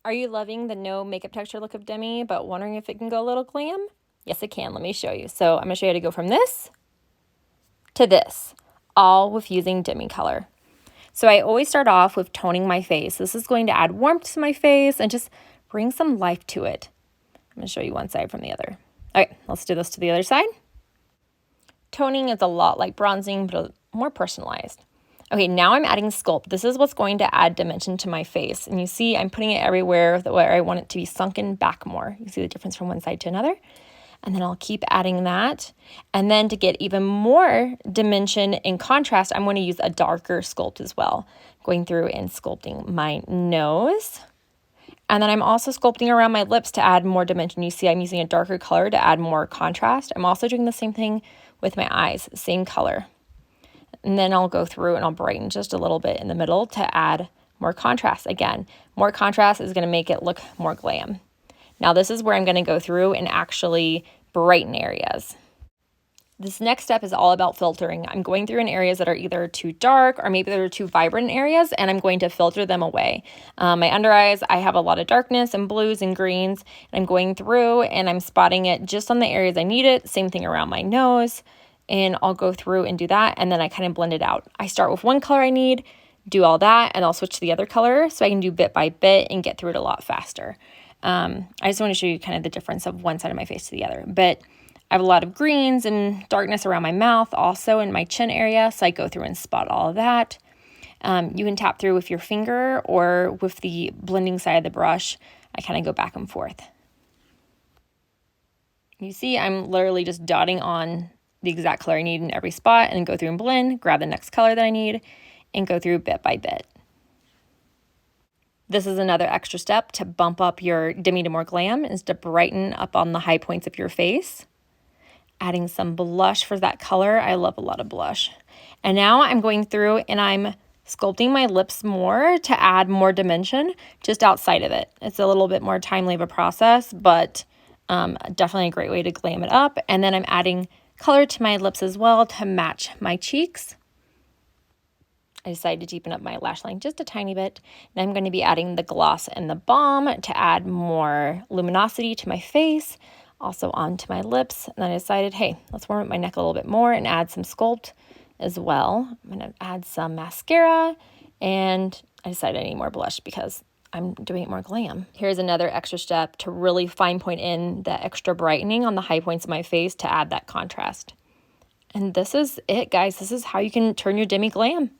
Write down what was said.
Are you loving the no makeup texture look of Demi, but wondering if it can go a little glam? Yes, it can. Let me show you. So I'm going to show you how to go from this to this, all with using Demi Colour. So I always start off with toning my face. This is going to add warmth to my face and just bring some life to it. I'm going to show you one side from the other. Okay, let's do this to the other side. Toning is a lot like bronzing, but more personalized. Okay, now I'm adding sculpt. This is what's going to add dimension to my face. And you see I'm putting it everywhere where I want it to be sunken back more. You see the difference from one side to another? And then I'll keep adding that. And then to get even more dimension and contrast, I'm going to use a darker sculpt as well. Going through and sculpting my nose. And then I'm also sculpting around my lips to add more dimension. You see I'm using a darker color to add more contrast. I'm also doing the same thing with my eyes, same color. And then I'll go through and I'll brighten just a little bit in the middle to add more contrast. Again, more contrast is going to make it look more glam. Now this is where I'm going to go through and actually brighten areas. This next step is all about filtering. I'm going through in areas that are either too dark or maybe they're too vibrant areas, and I'm going to filter them away. My under eyes, I have a lot of darkness and blues and greens, and I'm going through and I'm spotting it just on the areas I need it. Same thing around my nose, and I'll go through and do that, and then I kind of blend it out. I start with one color I need, do all that, and I'll switch to the other color so I can do bit by bit and get through it a lot faster. I just want to show you kind of the difference of one side of my face to the other, but I have a lot of greens and darkness around my mouth, also in my chin area, so I go through and spot all of that. You can tap through with your finger or with the blending side of the brush. I kind of go back and forth. You see I'm literally just dotting on the exact color I need in every spot and go through and blend, grab the next color that I need, and go through bit by bit. This is another extra step to bump up your Demi to more glam, is to brighten up on the high points of your face. Adding some blush for that color. I love a lot of blush. And now I'm going through and I'm sculpting my lips more to add more dimension just outside of it. It's a little bit more timely of a process, but definitely a great way to glam it up. And then I'm adding color to my lips as well to match my cheeks. I decided to deepen up my lash line just a tiny bit. And I'm going to be adding the gloss and the balm to add more luminosity to my face, also onto my lips. And then I decided, hey, let's warm up my neck a little bit more and add some sculpt as well. I'm going to add some mascara, and I decided I need more blush because I'm doing it more glam. Here's another extra step to really fine point in the extra brightening on the high points of my face to add that contrast. And this is it, guys. This is how you can turn your Demi glam.